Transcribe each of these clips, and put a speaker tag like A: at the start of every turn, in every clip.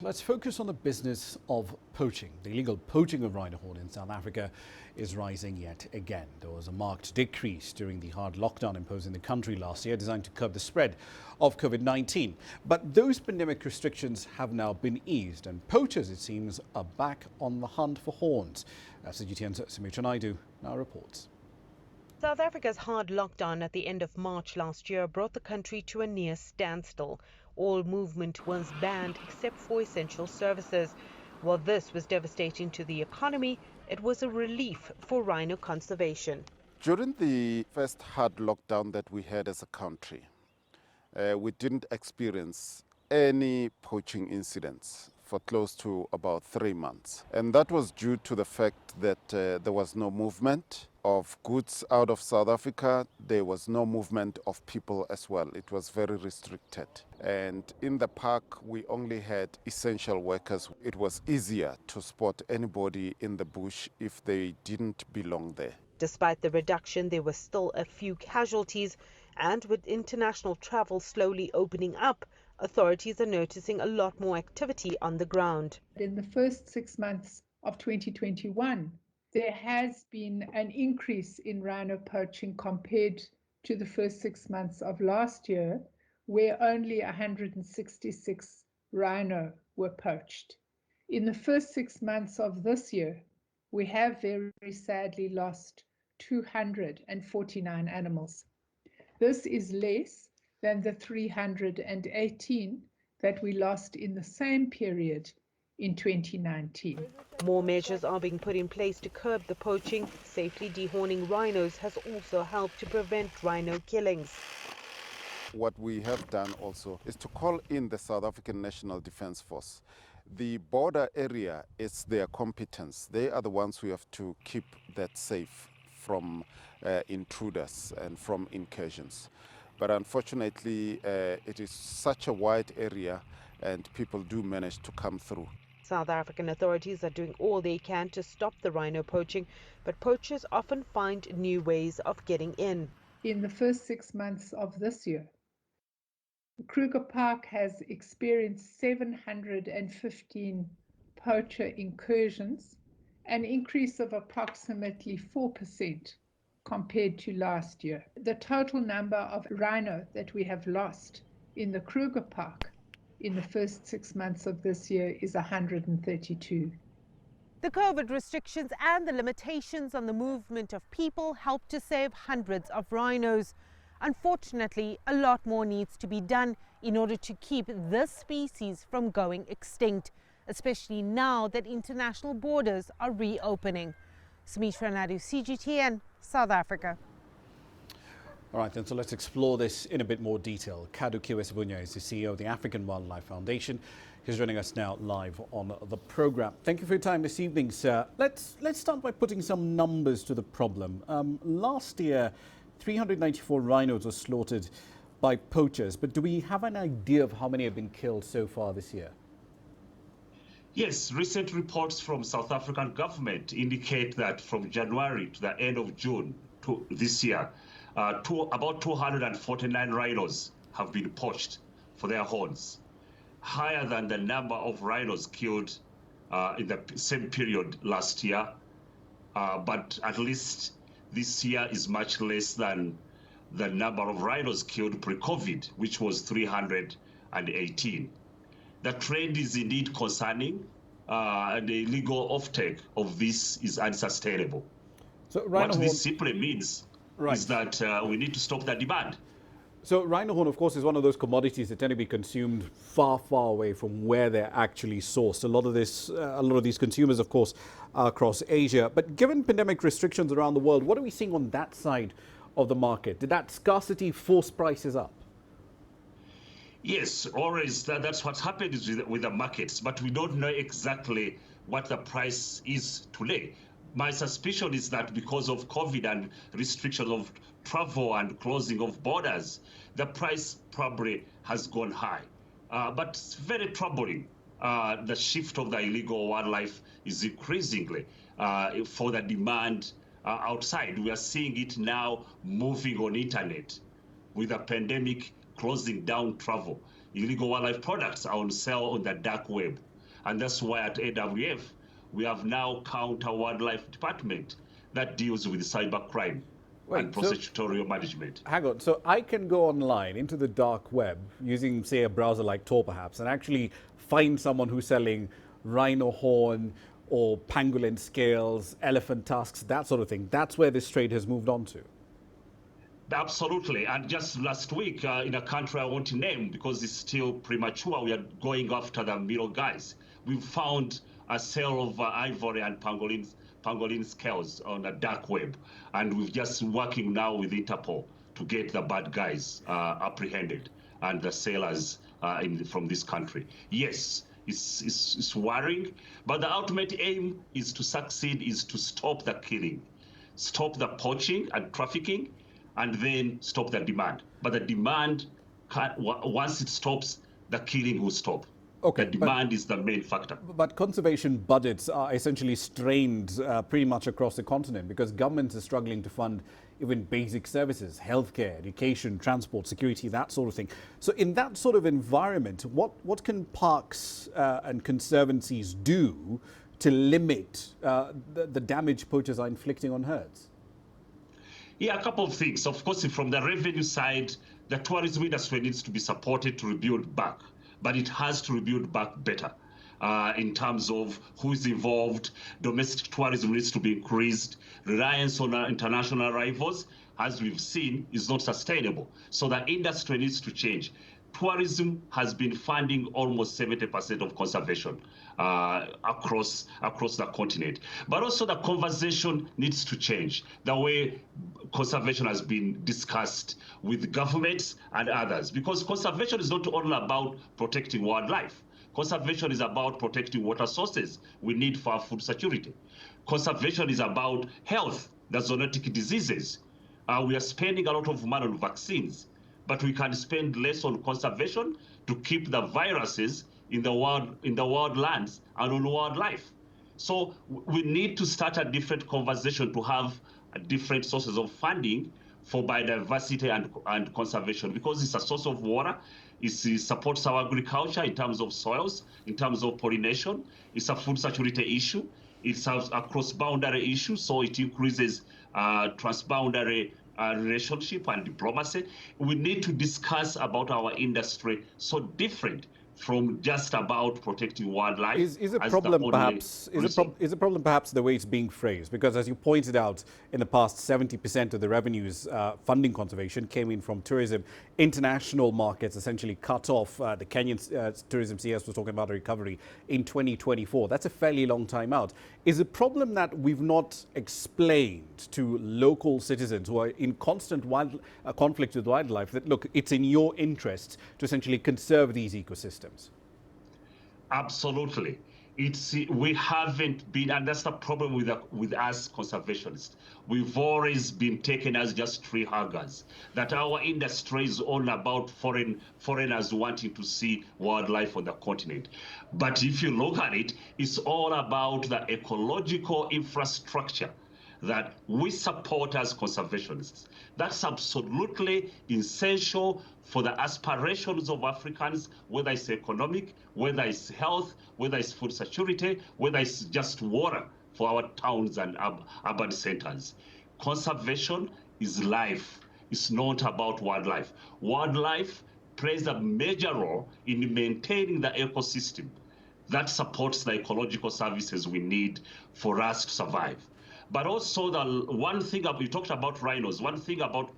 A: Let's focus on the business of poaching. The illegal poaching of rhino horn in South Africa is rising yet again. There was a marked decrease during the hard lockdown imposed in the country last year, designed to curb the spread of COVID-19. But those pandemic restrictions have now been eased, and poachers, it seems, are back on the hunt for horns. CGTN's Rhino now reports.
B: South Africa's hard lockdown at the end of March last year brought the country to a near standstill. All movement was banned except for essential services. While this was devastating to the economy, it was a relief for rhino conservation.
C: During the first hard lockdown that we had as a country, we didn't experience any poaching incidents for close to about 3 months. And that was due to the fact that there was no movement of goods out of South Africa. There was no movement of people as well. It was very restricted. And in the park, we only had essential workers. It was easier to spot anybody in the bush if they didn't belong there.
B: Despite the reduction, there were still a few casualties, and with international travel slowly opening up, authorities are noticing a lot more activity on the ground.
D: In the first 6 months of 2021, there has been an increase in rhino poaching compared to the first 6 months of last year, where only 166 rhino were poached. In the first 6 months of this year, we have very sadly lost 249 animals. This is less than the 318 that we lost in the same period in 2019.
B: More measures are being put in place to curb the poaching. Safely dehorning rhinos has also helped to prevent rhino killings.
C: What we have done also is to call in the South African National Defence Force. The border area is their competence. They are the ones who have to keep that safe from intruders and from incursions. But unfortunately, it is such a wide area and people do manage to come through.
B: South African authorities are doing all they can to stop the rhino poaching, but poachers often find new ways of getting in.
D: In the first 6 months of this year, Kruger Park has experienced 715 poacher incursions, an increase of approximately 4% compared to last year. The total number of rhino that we have lost in the Kruger Park in the first 6 months of this year is 132.
B: The COVID restrictions and the limitations on the movement of people helped to save hundreds of rhinos. Unfortunately, a lot more needs to be done in order to keep this species from going extinct, especially now that international borders are reopening. Rhino, CGTN, South Africa.
A: All right, then, so let's explore this in a bit more detail. Kadu Kiwesibunya is the CEO of the African Wildlife Foundation. He's joining us now live on the program. Thank you for your time this evening, sir. Let's start by putting some numbers to the problem. Last year, 394 rhinos were slaughtered by poachers, but do we have an idea of how many have been killed so far this year?
E: Yes, recent reports from South African government indicate that from January to the end of June this year, about 249 rhinos have been poached for their horns, higher than the number of rhinos killed in the same period last year. But at least this year is much less than the number of rhinos killed pre-COVID, which was 318. The trend is indeed concerning, and the illegal offtake of this is unsustainable.
A: So
E: what this simply means is that we need to stop the demand.
A: So rhino horn, of course, is one of those commodities that tend to be consumed far, far away from where they're actually sourced. A lot of these consumers, of course, are across Asia. But given pandemic restrictions around the world, what are we seeing on that side of the market? Did that scarcity force prices up?
E: Yes, always that's what happens with the markets, but we don't know exactly what the price is today. My suspicion is that because of COVID and restriction of travel and closing of borders, the price probably has gone high. But it's very troubling. The shift of the illegal wildlife is increasingly for the demand outside. We are seeing it now moving on internet with the pandemic closing down travel. Illegal wildlife products are on sale on the dark web. And that's why at AWF, we have now counter wildlife department that deals with cybercrime and prosecutorial management.
A: Hang on, so I can go online into the dark web using, say, a browser like Tor perhaps, and actually find someone who's selling rhino horn or pangolin scales, elephant tusks, that sort of thing. That's where this trade has moved on to.
E: Absolutely. And just last week, in a country I want to name because it's still premature, we are going after the middle guys. We found a sale of ivory and pangolin scales on the dark web. And we're just working now with Interpol to get the bad guys apprehended and the sellers from this country. Yes, it's worrying, but the ultimate aim is to succeed, is to stop the killing, stop the poaching and trafficking, and then stop the demand. But the demand, once it stops, the killing will stop. Okay, the demand is the main factor.
A: But conservation budgets are essentially strained pretty much across the continent because governments are struggling to fund even basic services, healthcare, education, transport, security, that sort of thing. So in that sort of environment, what can parks and conservancies do to limit the damage poachers are inflicting on herds?
E: Yeah, a couple of things. Of course, from the revenue side, the tourism industry needs to be supported to rebuild back, but it has to rebuild back better in terms of who is involved. Domestic tourism needs to be increased. Reliance on international arrivals, as we've seen, is not sustainable. So the industry needs to change. Tourism has been funding almost 70% of conservation across the continent. But also the conversation needs to change. The way conservation has been discussed with governments and others. Because conservation is not only about protecting wildlife. Conservation is about protecting water sources we need for our food security. Conservation is about health, the zoonotic diseases. We are spending a lot of money on vaccines, but we can spend less on conservation to keep the viruses in the wild lands and on wildlife. So we need to start a different conversation to have different sources of funding for biodiversity and conservation, because it's a source of water. It supports our agriculture in terms of soils, in terms of pollination. It's a food security issue. It's a cross-boundary issue, so it increases transboundary relationship and diplomacy. We need to discuss about our industry so different from just about protecting wildlife.
A: Is a problem perhaps the way it's being phrased? Because as you pointed out, in the past, 70% of the revenues funding conservation came in from tourism. International markets essentially cut off. The Kenyan tourism CS was talking about a recovery in 2024. That's a fairly long time out. Is a problem that we've not explained to local citizens who are in constant conflict with wildlife that, look, it's in your interest to essentially conserve these ecosystems?
E: Absolutely. We haven't been, and that's the problem with us conservationists. We've always been taken as just tree huggers, that our industry is all about foreigners wanting to see wildlife on the continent. But if you look at it, it's all about the ecological infrastructure that we support as conservationists. That's absolutely essential for the aspirations of Africans, whether it's economic, whether it's health, whether it's food security, whether it's just water for our towns and urban centers. Conservation is life. It's not about wildlife. Wildlife plays a major role in maintaining the ecosystem that supports the ecological services we need for us to survive. But also the one thing, you talked about rhinos, one thing about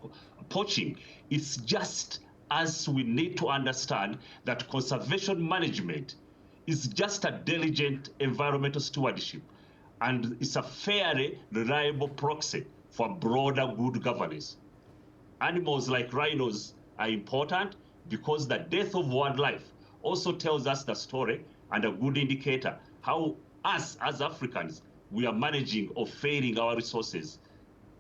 E: poaching, it's just as we need to understand that conservation management is just a diligent environmental stewardship, and it's a fairly reliable proxy for broader good governance. Animals like rhinos are important because the death of wildlife also tells us the story and a good indicator how us as Africans, we are managing or failing our resources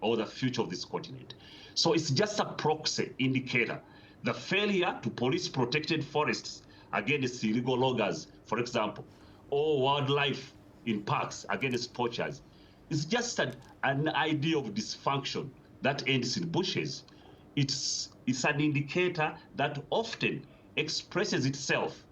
E: or the future of this continent. So it's just a proxy indicator. The failure to police protected forests against illegal loggers, for example, or wildlife in parks against poachers, is just an idea of dysfunction that ends in bushes. It's an indicator that often expresses itself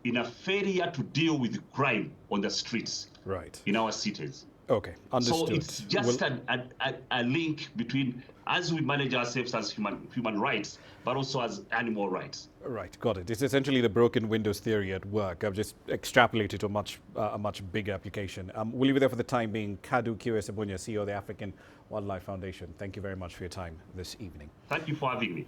E: in a failure to deal with crime on the streets
A: Right.
E: in our cities.
A: Okay, understood.
E: So it's just a link between as we manage ourselves as human rights, but also as animal rights.
A: Right, got it. It's essentially the broken windows theory at work. I've just extrapolated to a much bigger application. We'll leave it there for the time being. Kadu Kiwe-Sebunya, CEO of the African Wildlife Foundation. Thank you very much for your time this evening.
E: Thank you for having me.